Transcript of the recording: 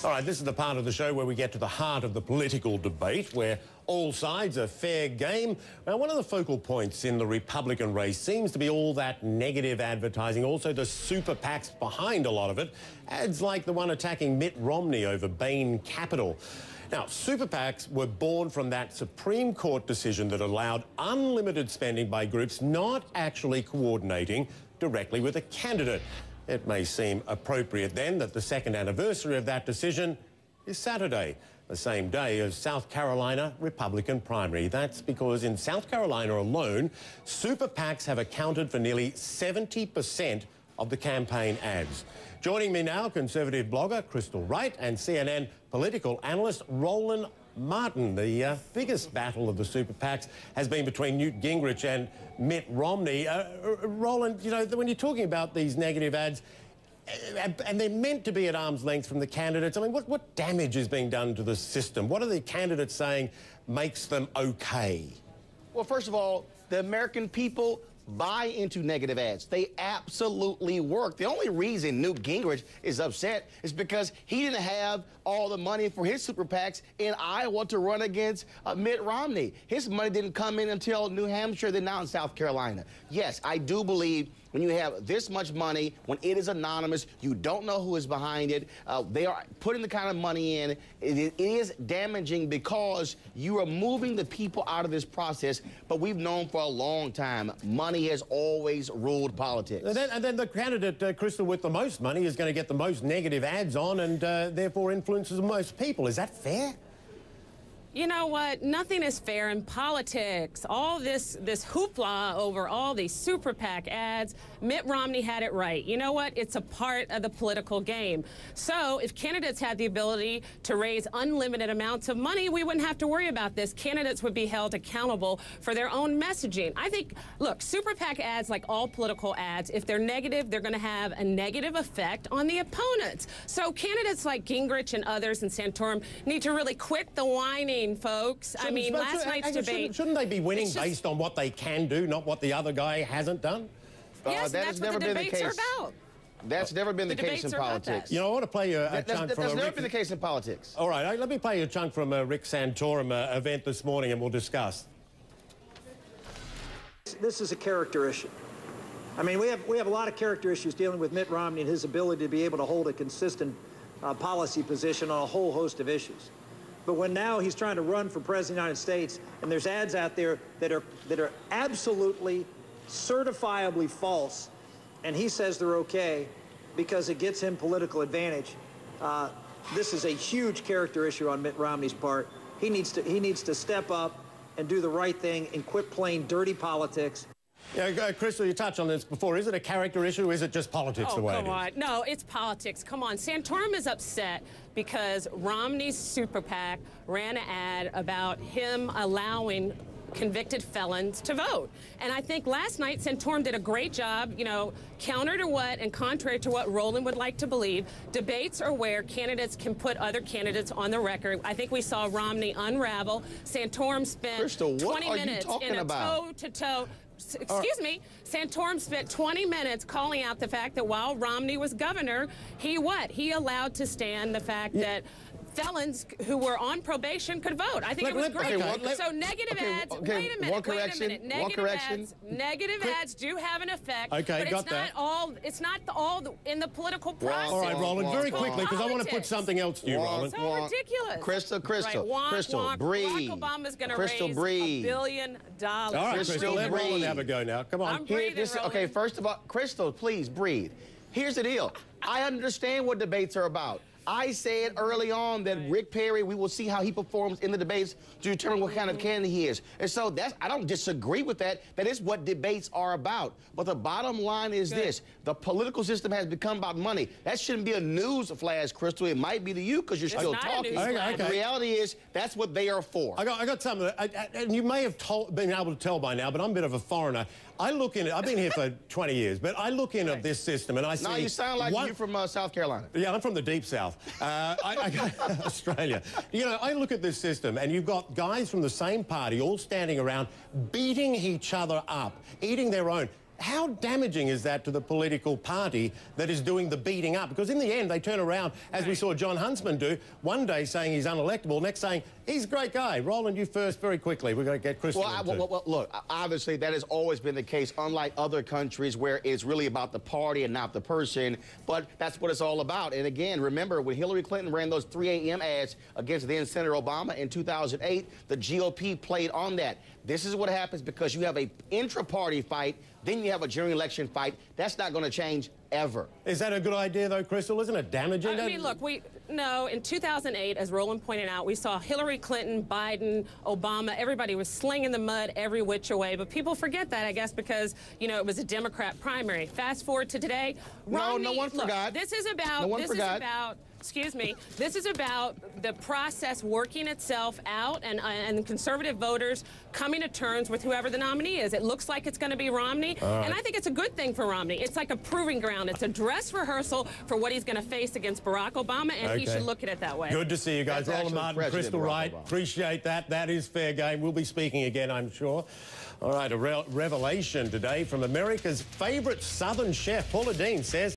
All right, this is the part of the show where we get to the heart of the political debate, where all sides are fair game. Now, one of the focal points in the Republican race seems to be all that negative advertising, also the super PACs behind a lot of it, ads like the one attacking Mitt Romney over Bain Capital. Now, super PACs were born from that Supreme Court decision that allowed unlimited spending by groups not actually coordinating directly with a candidate. It may seem appropriate then that the second anniversary of that decision is Saturday, the same day as South Carolina Republican primary. That's because in South Carolina alone, super PACs have accounted for nearly 70% of the campaign ads. Joining me now, conservative blogger Crystal Wright and CNN political analyst Roland. Martin, the biggest battle of the super PACs has been between Newt Gingrich and Mitt Romney. Roland, you know, when you're talking about these negative ads, and they're meant to be at arm's length from the candidates, I mean, what damage is being done to the system? What are the candidates saying makes them okay? Well, first of all, the American people buy into negative ads. They absolutely work. The only reason Newt Gingrich is upset is because he didn't have all the money for his super PACs in Iowa to run against Mitt Romney. His money didn't come in until New Hampshire, then now in South Carolina. Yes, I do believe when you have this much money, when it is anonymous, you don't know who is behind it, they are putting the kind of money in, it is damaging because you are moving the people out of this process, but we've known for a long time, money has always ruled politics. And then the candidate, Crystal, with the most money is going to get the most negative ads on and therefore influences the most people. Is that fair? You know what? Nothing is fair in politics. All this hoopla over all these super PAC ads, Mitt Romney had it right. You know what? It's a part of the political game. So if candidates had the ability to raise unlimited amounts of money, we wouldn't have to worry about this. Candidates would be held accountable for their own messaging. I think, look, super PAC ads, like all political ads, if they're negative, they're going to have a negative effect on the opponents. So candidates like Gingrich and others and Santorum need to really quit the whining, folks. I mean, last night's debate... Shouldn't they be winning based on what they can do, not what the other guy hasn't done? Yes, that's what the debates are about. That's never been the case in politics. You know, I want to play you a chunk from... That's never been the case in politics. All right, let me play you a chunk from a Rick Santorum event this morning and we'll discuss. This is a character issue. I mean, we have a lot of character issues dealing with Mitt Romney and his ability to be able to hold a consistent policy position on a whole host of issues. But when now he's trying to run for president of the United States and there's ads out there that are absolutely certifiably false, and he says they're okay because it gets him political advantage, this is a huge character issue on Mitt Romney's part. He needs to step up and do the right thing and quit playing dirty politics. Yeah, Crystal, you touched on this before. Is it a character issue or is it just politics the way it is? Oh, come on. No, it's politics. Come on. Santorum is upset because Romney's super PAC ran an ad about him allowing convicted felons to vote. And I think last night Santorum did a great job, you know, counter to what and contrary to what Roland would like to believe. Debates are where candidates can put other candidates on the record. I think we saw Romney unravel. Santorum spent Crystal, 20 minutes in a toe-to-toe... Excuse me, Santorum spent 20 minutes calling out the fact that while Romney was governor, he allowed to stand the fact that felons who were on probation could vote. I think it was great. So negative ads, wait a minute, negative ads do have an effect, but it's not all in the political process. All right, Roland, very quickly, because I want to put something else to you, Roland. So ridiculous. Crystal, Crystal, breathe. Barack Obama's going to raise $1 breathe. billion. All right, Crystal, let Roland have a go now. Come on. I'm breathing, Roland. Okay, first of all, Crystal, please breathe. Here's the deal. I understand what debates are about. I said early on that Rick Perry, we will see how he performs in the debates to determine what kind of candidate he is. And so I don't disagree with that. That is what debates are about. But the bottom line is this. The political system has become about money. That shouldn't be a news flash, Crystal. It might be to you because you're still talking. The reality is that's what they are for. I got something, and you may have been able to tell by now, but I'm a bit of a foreigner. I look in it, I've been here for 20 years, but I look in at this system and I see... No, you sound like you're from South Carolina. Yeah, I'm from the deep south. Australia. You know, I look at this system and you've got guys from the same party all standing around beating each other up, eating their own. How damaging is that to the political party that is doing the beating up? Because in the end, they turn around, as we saw John Huntsman do, one day saying he's unelectable, next saying he's a great guy. Roland, you first very quickly. We're going to get Crystal Well, look, obviously that has always been the case, unlike other countries where it's really about the party and not the person. But that's what it's all about. And again, remember, when Hillary Clinton ran those 3 a.m. ads against then Senator Obama in 2008, the GOP played on that. This is what happens because you have a intra-party fight, then you have a general election fight. That's not going to change ever. Is that a good idea, though, Crystal? Isn't it damaging? I mean, look, in 2008, as Roland pointed out, we saw Hillary Clinton, Biden, Obama, everybody was slinging the mud every which way. But people forget that, I guess, because, you know, it was a Democrat primary. Fast forward to today. Romney, no one forgot. This is about, excuse me, this is about the process working itself out and conservative voters coming to terms with whoever the nominee is. It looks like it's going to be Romney, and I think it's a good thing for Romney. It's like a proving ground. It's a dress rehearsal for what he's going to face against Barack Obama, and he should look at it that way. Good to see you guys. That's Roland Martin, Crystal Wright. Appreciate that. That is fair game. We'll be speaking again, I'm sure. All right, a revelation today from America's favourite Southern chef. Paula Dean says